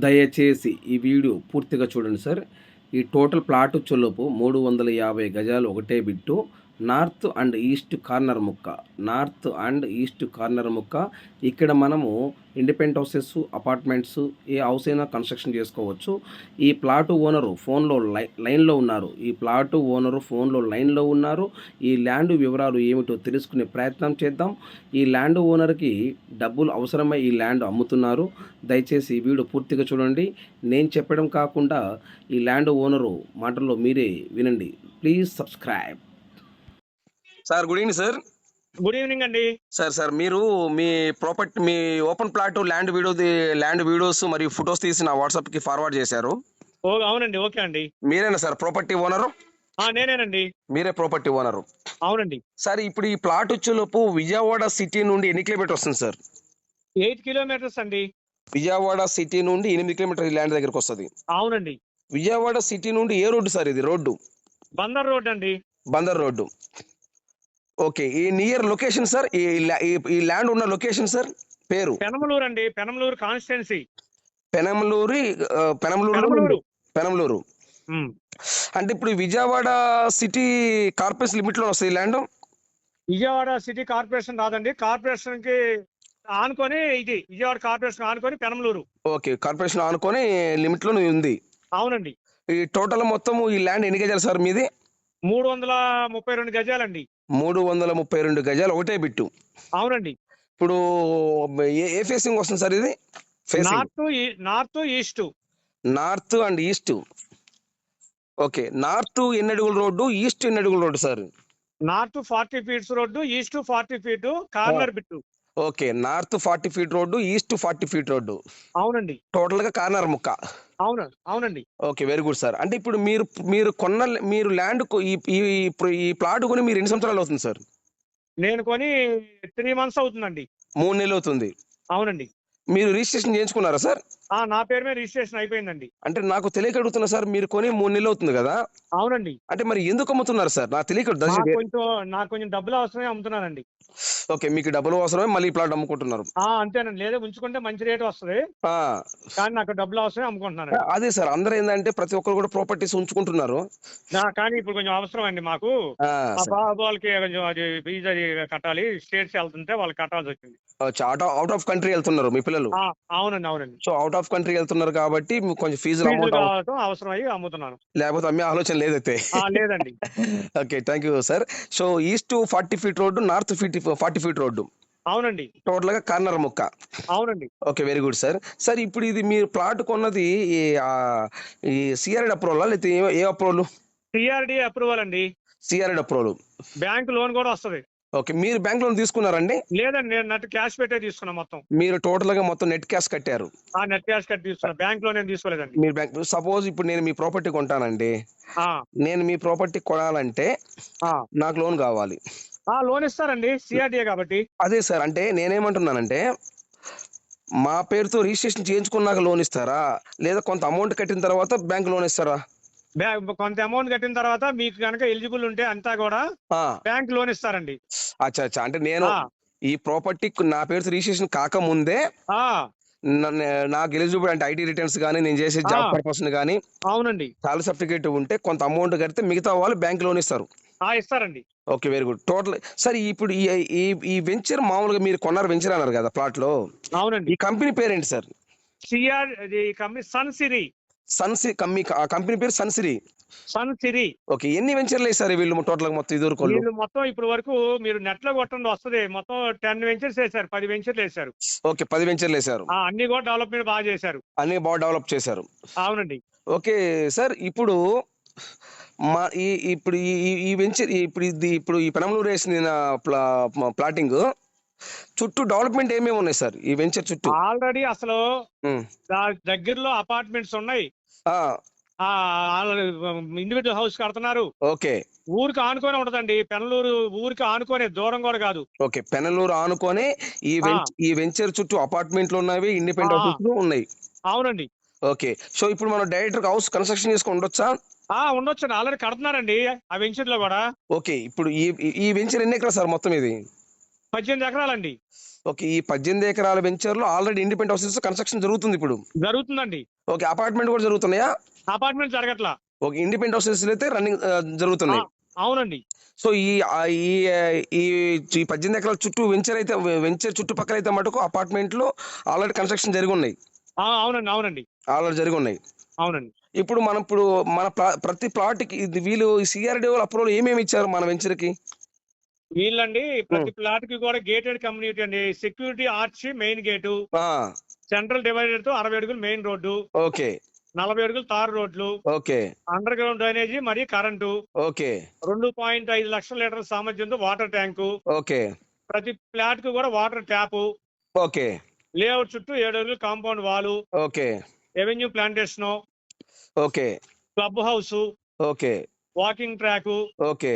దయచేసి ఈ వీడియో పూర్తిగా చూడండి సార్. ఈ టోటల్ ప్లాట్ వచ్చేలోపు 350 గజాలు ఒకటే bit. North and east corner ముక్క. నార్త్ అండ్ ఈస్ట్ కార్నర్ ముక్క. ఇక్కడ మనము ఇండిపెండెంట్ హౌసెస్, అపార్ట్మెంట్స్ ఏ హౌస్ అయినా కన్స్ట్రక్షన్ చేసుకోవచ్చు. ఈ ప్లాటు ఓనరు ఫోన్లో లైన్లో ఉన్నారు. ఈ ప్లాటు ఓనరు ఫోన్లో లైన్లో ఉన్నారు. ఈ ల్యాండ్ వివరాలు ఏమిటో తెలుసుకునే ప్రయత్నం చేద్దాం. ఈ ల్యాండ్ ఓనర్కి డబ్బులు అవసరమై ఈ ల్యాండ్ అమ్ముతున్నారు. దయచేసి ఈ వీడియో పూర్తిగా చూడండి. నేను చెప్పడం కాకుండా ఈ ల్యాండ్ ఓనరు మాటల్లో మీరే వినండి. Please subscribe. Sir good evening sir. Good evening అండి. సార్ మీరు మీ ప్రాపర్టీ, మీ ఓపెన్ ప్లాట్ ల్యాండ్ వీడియోస్ మరియు ఫొటోస్ తీసి నా వాట్సాప్ కి ఫార్వర్డ్ చేశారు. అవునండి. ఓకే అండి. మీరేనా సార్ ప్రాపర్టీ ఓనరు? నేనేనండి. మీరే ప్రాపర్టీ ఓనరు? అవునండి. సార్ ఇప్పుడు ఈ ప్లాట్ వచ్చేలోపు విజయవాడ సిటీ నుండి ఎన్ని కిలోమీటర్ వస్తుంది సార్? 8 కిలోమీటర్స్ అండి. విజయవాడ సిటీ నుండి 8 కిలోమీటర్ ఈ ల్యాండ్ దగ్గరకు వస్తుంది. అవునండి. విజయవాడ సిటీ నుండి ఏ రోడ్డు సార్ ఇది? రోడ్డు బందర్ రోడ్ అండి. బందర్ రోడ్డు. ఓకే, ఈ నియర్ లొకేషన్ సార్, ఈ ల్యాండ్ ఉన్న లొకేషన్ సార్ పేరు? పెనమలూరు అండి. పెనమలూరు కాన్స్టిట్యున్సీ. పెనమలూరు. అంటే ఇప్పుడు విజయవాడ సిటీ కార్పొరేషన్ లిమిట్ లో వస్తుంది ల్యాండ్? విజయవాడ సిటీ కార్పొరేషన్ రాదండి. కార్పొరేషన్ కి ఆనుకొని ఇది విజయవాడ కార్పొరేషన్ ఆనుకొని పెనమలూరు. ఓకే, కార్పొరేషన్ ఆనుకొని లిమిట్ లో ఉంది. అవునండి. ఈ టోటల్ మొత్తం ఈ ల్యాండ్ ఎన్ని గజాలు సార్ మీది? 332 గజాలండి. 332 గజాలు ఒకటే బిట్టు. అవునండి. ఇప్పుడు ఏ ఫేసింగ్ వస్తుంది సార్ ఇది? North east. North and east. Okay, north ఎన్ని అడుగుల రోడ్డు, ఈస్ట్ ఎన్ని అడుగుల road sir? North 40 feets road, east 40 feet corner bit. Okay, north 40 feet road, east 40 feet road. అవునండి. టోటల్ గా కార్నర్ ముక్క. అవునండి. Okay, very good sir. అంటే ఇప్పుడు మీరు ల్యాండ్ ఈ ప్లాట్ కొని మీరు ఎన్ని సంవత్సరాలు అవుతుంది సార్? నేను కొని 3 months అవుతుందండి. 3 నెలలు అవుతుంది. అవునండి. మీరు రిజిస్ట్రేషన్ చేయించుకున్నారా సార్? నా పేరు మీద రిజిస్ట్రేషన్ అయిపోయిందండి. అంటే నాకు తెలియక అడుగుతున్నా సార్, మీరు కొని 3 నెలలు అవుతుంది కదా? అవునండి. అంటే మరి ఎందుకు అమ్ముతున్నారు సార్? నాకు తెలియక నాకు కొంచెం డబ్బులు అవసరమే అమ్ముతున్నానండి. ఓకే, మీకు డబ్బులు అవసరమే మళ్ళీ ఈ ప్లాట్ అమ్ముకుంటున్నారు? అంతేనండి. లేదా ఉంచుకుంటే మంచి రేటు వస్తుంది, కానీ నాకు డబ్బులు అవసరమే అమ్ముకుంటున్నాను. అదే సార్, అందరూ ఏంటంటే ప్రతి ఒక్కరు కూడా ప్రాపర్టీస్ ఉంచుకుంటున్నారు. కానీ ఇప్పుడు కొంచెం అవసరం అండి మాకు. బాబు వాళ్ళకి కొంచెం అది ఫీజు అది కట్టాలి. స్టేట్స్ వెళ్తుంటే వాళ్ళు కట్టాల్సి వచ్చింది. అవుట్ ఆఫ్ కంట్రీ వెళ్తున్నారు మీ పిల్లలు? అవునండి. సో అవుట్ ఆఫ్ కంట్రీ వెళ్తున్నారు కాబట్టి కొంచెం ఫీజులు అవసరం అయ్యి అమ్ముతున్నాను. లేకపోతే అమ్మే ఆలోచన లేదైతే? లేదండి. Okay, thank you sir. So east 40 feet road, north 40 feet road. అవునండి. టోటల్ గా కార్నర్ ముక్క. అవునండి. Okay, very good sir. Sir ఇప్పుడు ఇది మీరు ప్లాట్ కొన్నది ఈ సిఆర్ఐ అప్రూవల్ లేకపోతే ఏ అప్రూవల్? సిఆర్డి అప్రూవల్ అండి. CRI approval. బ్యాంక్ లోన్ కూడా వస్తుంది. ఓకే, మీరు బ్యాంక్ లోన్ తీసుకున్నారండి? లేదండి, నేను నెట్ క్యాష్ పెట్టే తీసుకున్నా. మొత్తం మీరు టోటల్ గా మొత్తం నెట్ క్యాష్ కట్టారు? నెట్ క్యాష్ కట్టి తీసుకున్నా. బ్యాంక్ లో నేను తీసుకోలేదండి. మీరు బ్యాంక్ సపోజ్ ఇప్పుడు నేను మీ ప్రాపర్టీ కొంటానండి. నేను మీ ప్రాపర్టీ కొనాలంటే నాకు లోన్ కావాలి. లోన్ ఇస్తారండి, సిఆర్డిఏ కాబట్టి. అదే సార్, అంటే నేనేమంటున్నానంటే మా పేరుతో రిజిస్ట్రేషన్ చేయించుకున్నాక లోన్ ఇస్తారా, లేదా కొంత అమౌంట్ కట్టిన తర్వాత బ్యాంక్ లోన్ ఇస్తారా? కొంత అమౌంట్ కట్టిన తర్వాత మీకు కనుక ఎలిజిబుల్ ఉంటే అంతా కూడా బ్యాంక్ లోన్ ఇస్తారండి. అచ్చా, అంటే నేను ఈ ప్రాపర్టీ నా పేరుతో రిజిస్ట్రేషన్ కాకముందే నాకు ఎలిజిబుల్ అంటే ఐటీ రిటర్న్స్ కానీ, నేను చేసే జాబ్ పర్పస్ కానీ, అవునండి, సాలరీ సర్టిఫికేట్ ఉంటే కొంత అమౌంట్ కడితే మిగతా వాళ్ళు బ్యాంక్ లోన్ ఇస్తారు. ఇస్తారండి. Okay, very good. Total sir ఇప్పుడు ఈ వెంచర్ మామూలుగా మీరు కొన్నారు వెంచర్ అన్నారు కదా ప్లాట్ లో? అవునండి. ఈ కంపెనీ పేరేంటి సార్? కంపెనీ సన్సిరీ. కంపెనీ పేరు సన్సిరీ. ఓకే, ఎన్ని వెంచర్లు వేసారు వీళ్ళు టోటల్ మొత్తం ఇదివరకు? వీళ్ళు మొత్తం ఇప్పుడు వరకు మీరు నెట్ లో కొట్టండి వస్తుంది, మొత్తం 10 వెంచర్స్ వేశారు. 10 వెంచర్లు వేశారు. ఓకే, 10 వెంచర్లు వేశారు. అన్ని కూడా డెవలప్మెంట్ బాగా చేశారు. అన్ని బాగా డెవలప్ చేశారు. అవునండి. ఓకే సార్, ఇప్పుడు ఇప్పుడు ఈ వెంచర్ ఇప్పుడు ఈ పెనమలూరు వేసిన ప్లాటింగ్ చుట్టూ డెవలప్మెంట్ ఏమేమి ఉన్నాయి సార్ ఈ వెంచర్ చుట్టూ? ఆల్రెడీ అసలు దగ్గరలో అపార్ట్మెంట్స్ ఉన్నాయి. ఇండివిజువల్ హౌస్ కడుతున్నారు. ఓకే, ఊరికి ఆనుకొని ఉంటదండి. పెనలూరు ఊరికి ఆనుకొని, దూరం కూడా కాదు. ఓకే, పెనలూరు ఆనుకొని ఈ వెంచర్ చుట్టూ అపార్ట్మెంట్లు ఉన్నాయి, ఇండిపెండెంట్ హౌసెస్ ఉన్నాయి. అవునండి. ఓకే, సో ఇప్పుడు మనం డైరెక్ట్ హౌస్ కన్స్ట్రక్షన్ చేసుకొని ఉండొచ్చా? ఉండొచ్చు, ఆల్రెడీ కడుతున్నారండి ఆ వెంచర్ లో కూడా. ఓకే, ఇప్పుడు ఈ వెంచర్ ఎన్ని ఎకరాలు సార్ మొత్తం? ఇది 18 ఎకరాలండి. ఓకే. ఈ 18 ఎకరాల వెంచర్‌లో ఆల్రెడీ ఇండిపెండెంట్ హౌసెస్ కన్‌స్ట్రక్షన్ జరుగుతుంది ఇప్పుడు. జరుగుతుందండి. ఓకే. అపార్ట్‌మెంట్ కూడా జరుగుతున్నాయా? అపార్ట్మెంట్ జరగట్లా. ఓకే. ఇండిపెండెంట్ హౌసెస్‌లో అయితే రన్నింగ్ ఆ! జరుగుతున్నాయి. అవునండి. సో, ఈ 18 ఎకరాల చుట్టూ వెంచర్ చుట్టుపక్కల అయితే మటుకు అపార్ట్‌మెంట్‌లు ఆల్రెడీ కన్‌స్ట్రక్షన్ జరిగున్నాయి. అవునండి. అవునండి. ఆల్రెడీ జరిగున్నాయి. అవునండి. ఇప్పుడు మన ప్రతి ప్లాట్‌కి వీళ్ళు సీఆర్‌డీఓ అప్రూవల్ ఏమేమి ఇచ్చారు మన వెంచర్‌కి? వీళ్ళండి హ్మ్. ప్రతి ప్లాట్‌కి కూడా గేటెడ్ కమ్యూనిటీ అండి. సెక్యూరిటీ ఆర్చ్ మెయిన్ గేటు, ఆ! సెంట్రల్ డివైడర్‌తో 60 అడుగులు మెయిన్ రోడ్డు, ఓకే. 40 అడుగులు తారు రోడ్లు, ఓకే. అండర్ గ్రౌండ్ డ్రైనేజీ మరియు కరెంటు, ఓకే. 2.5 లక్షల లీటర్ల సామర్థ్యంతో వాటర్ ట్యాంకు, ఓకే. ప్రతి ఫ్లాట్‌కి కూడా వాటర్ ట్యాపు, ఓకే. లేఅవుట్ చుట్టూ 7 అడుగులు కాంపౌండ్ వాలు, okay. Avenue plantation, okay. Club house, okay. Walking track, okay.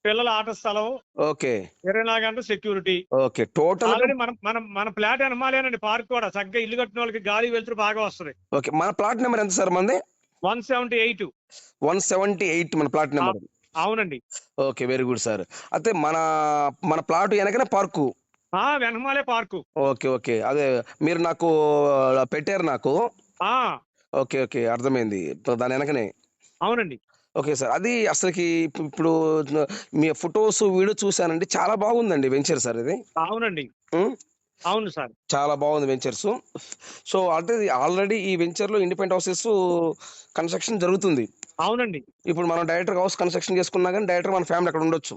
పిల్లల ఆట స్థలం, ఓకే. 24 గంటల సెక్యూరిటీ. ఓకే. టోటల్‌గా ఆల్రెడీ మనం మనం మన ఫ్లాట్ ఎనమాలేనండి పార్క్ కూడా. చక్కగా ఇల్లు కట్టినోళ్ళకి గాలి వెలుతురు బాగా వస్తది. ఓకే. మన ప్లాట్ నంబర్ ఎంత సార్ మనది? 178. 178 మన ప్లాట్ ఆ! నంబర్. అవునండి. ఓకే. Very good sir. అయితే మన ప్లాట్ ఎనకనే పార్కు. వెనకమాలే పార్కు. ఓకే. ఓకే. అదే మీరు నాకు పెట్టారు నాకు. ఆ! ఓకే. ఓకే. అర్థమైంది. దాని ఎనకనే. అవునండి. Okay sir. అది అసలకి ఇప్పుడు మీ ఫోటోస్, వీడియో చూసానండి. చాలా బాగుందండి వెంచర్ సార్ ఇది. అవునండి. హ్మ్. అవును సార్. చాలా బాగుంది వెంచర్సు. సో, అంటే ఆల్రెడీ ఈ వెంచర్‌లో ఇండిపెండెంట్ హౌసెస్ కన్‌స్ట్రక్షన్ జరుగుతుంది. అవునండి. ఇప్పుడు మనం డైరెక్ట్‌గా హౌస్ కన్‌స్ట్రక్షన్ చేసుకున్నా గాని డైరెక్ట్‌గా మన ఫ్యామిలీ అక్కడ ఉండొచ్చు.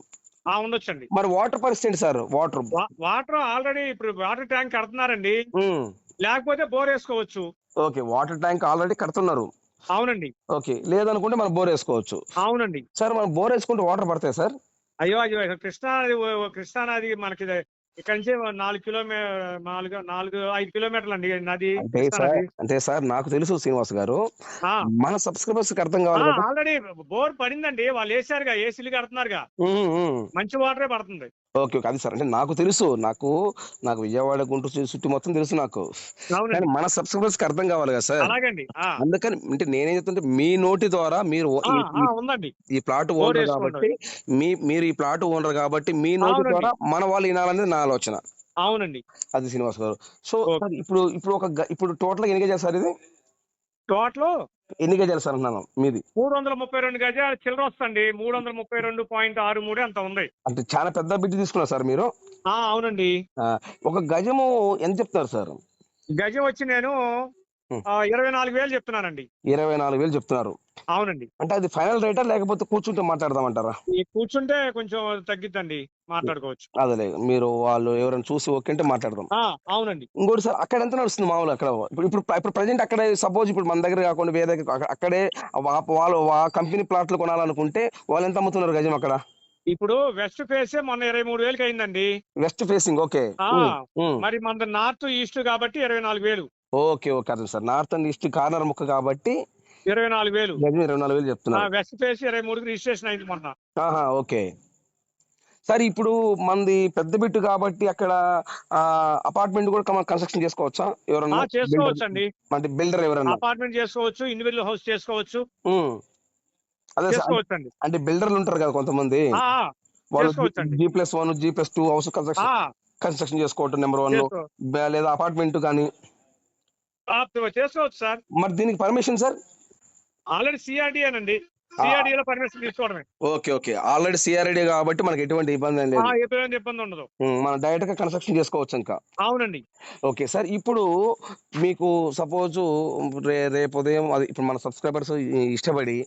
ఉండొచ్చండి. మరి వాటర్ పరిస్థితి ఏంటి సార్? వాటర్? వాటర్ ఆల్రెడీ ఇప్పుడు వాటర్ ట్యాంక్ కడుతున్నారండి. హ్మ్. లేకపోతే బోరేసుకోవచ్చు. ఓకే. వాటర్ ట్యాంక్ ఆల్రెడీ కడుతున్నారు. అవునండి. ఓకే. లేదనుకుంటే మనం బోరేసుకోవచ్చు. అవునండి. సార్ మనం బోరేసుకుంటే వాటర్ పడతాయా సార్? అయ్యో! కృష్ణా నది కృష్ణా నది మనకి ఇక్కడి నుంచి 5 కిలోమీటర్లండి నది. కృష్ణా నది. అంటే సార్ నాకు తెలుసు శ్రీనివాస్ గారు. ఆ! మన సబ్‌స్క్రైబర్స్‌కి అర్థం కావాలి కదా! ఆల్రెడీ బోర్ పడిందండి. వాళ్ళేసారుగా. ఏసీలు కడుతున్నారుగా. హ్మ్. హ్మ్. మంచి వాటరే పడుతుంది. ఓకే. ఓకే. అది సార్. అంటే నాకు తెలుసు. నాకు విజయవాడ, గుంటూరు చుట్టూ మొత్తం తెలుసు నాకు. కానీ అవునండి. మన సబ్‌స్క్రైబర్స్‌కి అర్థం కావాలి కదా సార్! అలాగండి. ఆ! అందుకని అంటే నేనేం చెప్తుంటే మీ నోటి ద్వారా మీరు ఓ ఆ! ఈ ఈ ఉందండి. ఈ ప్లాట్ ఓనర్ బోరేసుకోండి. కాబట్టి మీరు ఈ ప్లాట్ ఓనర్ కాబట్టి మీ నోటి అవునండి. ద్వారా మన వాళ్ళు వినాలనేది నా ఆలోచన. అవునండి. అది శ్రీనివాస్ గారు. So, okay. సార్ ఇప్పుడు టోటల్‌గా ఎన్ని గజాలు సార్ ఇది? టోటలు ఎన్ని గజాలు సార్ అంటున్నాను మీది? 332 గజాల చిల్లరొస్తండి. 332.63 ఎంతో ఉంది. అంటే చాలా పెద్ద బిట్ తీసుకున్నారు సార్ మీరు. అవునండి. ఆ! ఒక గజము ఎంత చెప్తున్నారు సార్? గజం వచ్చి నేను హ్మ్. 24,000 చెప్తున్నానండి. 24,000 చెప్తున్నారు. అవునండి. అంటే అది ఫైనల్ రేటా? లేకపోతే కూర్చుంటే మాట్లాడదామంటారా? ఈ కూర్చుంటే కొంచెం తగ్గిద్దండి. మాట్లాడుకోవచ్చు. అదేలే. వాళ్ళు ఎవరైనా చూసి ఓకే అంటే మాట్లాడదాం. ఆ! అవునండి. ఇంకోటి సార్ అక్కడ ఎంత నడుస్తుంది మామూలుగా అక్కడ? ఇప్పుడు ప్రెజెంట్ అక్కడే సపోజ్ ఇప్పుడు మన దగ్గర కాకుండా వేరే దగ్గర అక్కడే వాళ్ళు కంపెనీ ప్లాట్లు కొనాలనుకుంటే వాళ్ళు ఎంత అమ్ముతున్నారు గజం అక్కడ? ఇప్పుడు వెస్ట్ ఫేసే మొన్న 23,000కి అయిందండి. West facing okay. ఆ! హ్మ్. హ్మ్. మరి మనది నార్త్, ఈస్ట్ కాబట్టి 24,000. ఓకే. ఓకే. అర్థం sir. North and east corner ముక్క కాబట్టి 24,000. గజం 24,000 చెప్తున్నారు. వెస్ట్ ఫేస్ 23కి రిజిస్ట్రేషన్ అయింది మొన్న. ఆహా! ఓకే. సరే ఇప్పుడు మనది పెద్ద బిట్ కాబట్టి అక్కడ అపార్ట్మెంట్ కూడా కన్‌స్ట్రక్షన్ చేసుకోవచ్చా? ఎవరన్నా బిల్డర్ చేసుకోవచ్చండి. అంటే బిల్డర్ ఎవరన్నా? అపార్ట్మెంట్ చేసుకోవచ్చు. ఇండివిడ్యువల్ హౌస్ చేసుకోవచ్చు. హ్మ్. అదే సార్. చేసుకోవచ్చండి. అంటే బిల్డర్‌లు ఉంటారు కదా కొంతమంది. ఆ! ఆ! వాళ్ళు చేసుకోవచ్చండి. G+1, G+2 హౌస్ ఆ! కన్‌స్ట్రక్షన్ చేసుకోవటం నంబర్ 1 చేసుకో లేదా అపార్ట్మెంట్ గాని. చేసుకోవచ్చు సార్. మరి దీనికి పర్మిషన్ సార్? ఆల్రెడీ సీఆర్‌డీఏనండి. ఆ! సీఆర్‌డీఏలో పర్మిషన్ తీసుకోవడమే. ఓకే. ఓకే. ఆల్రెడీ CRD కాబట్టి మనకి ఎటువంటి ఇబ్బంది ఏం లేదు. ఎటువంటి ఇబ్బంది ఉండదు. మనం డైరెక్ట్‌గా కన్‌స్ట్రక్షన్ చేసుకోవచ్చు ఇంకా. అవునండి. Okay sir. ఇప్పుడు మీకు సపోజు రేపు ఉదయం అది ఇప్పుడు మన సబ్‌స్క్రైబర్స్ ఇష్టపడి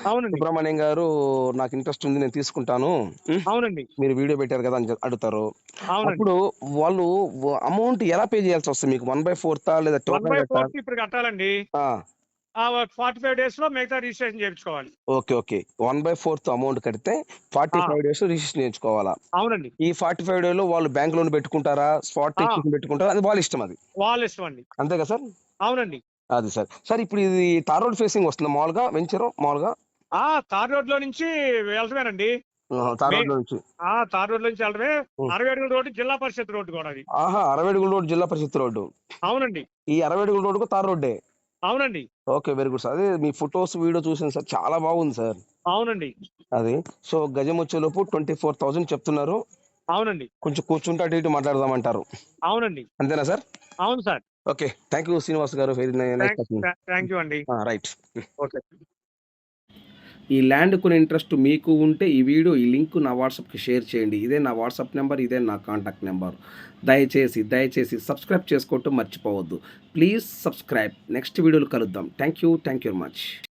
అవునండి. సుబ్రహ్మణ్యం గారు నాకు ఇంట్రెస్ట్ ఉంది నేను తీసుకుంటాను. హ్మ్. అవునండి. మీరు వీడియో పెట్టారు కదా! అని అడుగుతారు. అవునండి. అప్పుడు వాళ్ళు అమౌంట్ ఎలా పే చేయాల్సొస్తది మీకు? 1/4 లేదా టోకెన్ కట్టా? 1/4 ఇప్పుడు కట్టాలండి. ఆ! 45 డేస్‌లో మిగతా రిజిస్ట్రేషన్ చేపించుకోవాలి. ఓకే. ఓకే. 1/4 అమౌంట్ కడితే ఆ! 45 డేస్ రిజిస్ట్రేషన్ చేయించుకోవాలా? అవునండి. ఈ 45 డేస్‌లో వాళ్ళు బ్యాంక్ లోన్ పెట్టుకుంటారా? స్పాట్ ఆ! రిజిస్ట్రేషన్ పెట్టుకుంటారా? అది వాళ్ళ ఇష్టం అది. వాళ్ళ ఇష్టం అండి. అంతే కదా సార్? అవునండి. అది సార్. సార్ ఇప్పుడు ఇది తార్ రోడ్ ఫేసింగ్ వస్తుందా మామూలుగా వెంచరు మామూలుగా? తార్ రోడ్‌లో నుంచి వెళ్ళటమేనండి. ఆహా! తార్ మే రోడ్‌లో నుంచి. తార్ రోడ్‌లో నుంచి వెళ్ళడమే. హ్మ్. 60 అడుగుల రోడ్డు జిల్లా పరిషత్ రోడ్డు కూడా అది. ఆహా! 60 అడుగుల రోడ్ జిల్లా పరిషత్ రోడ్డు. అవునండి. ఈ 60 అడుగుల రోడ్డుకు తార్ రోడ్డే. అవునండి. ఓకే. Very good sir. అదే మీ ఫోటోస్, వీడియో చూసాను సార్. చాలా బాగుంది సార్. అవునండి. అది. సో, గజం వచ్చేలోపు 24,000 చెప్తున్నారు. అవునండి. కొంచెం కూర్చుంటే అటు ఇటు మాట్లాడదామంటారు. అవునండి. అంతేనా సార్? అవును sir. Okay. Thank you Srinivas గారు. Very nice talking. Thank you అండి. రైట్. ఓకే. ఈ ల్యాండ్ కొనే ఇంట్రెస్ట్ మీకు ఉంటే ఈ వీడియో ఈ లింక్ నా వాట్సాప్కి షేర్ చేయండి. ఇదే నా వాట్సాప్ నెంబర్, ఇదే నా కాంటాక్ట్ నెంబర్. దయచేసి సబ్స్క్రైబ్ చేసుకోవటం మర్చిపోవద్దు. Please subscribe. నెక్స్ట్ వీడియోలో కలుద్దాం. Thank you very much.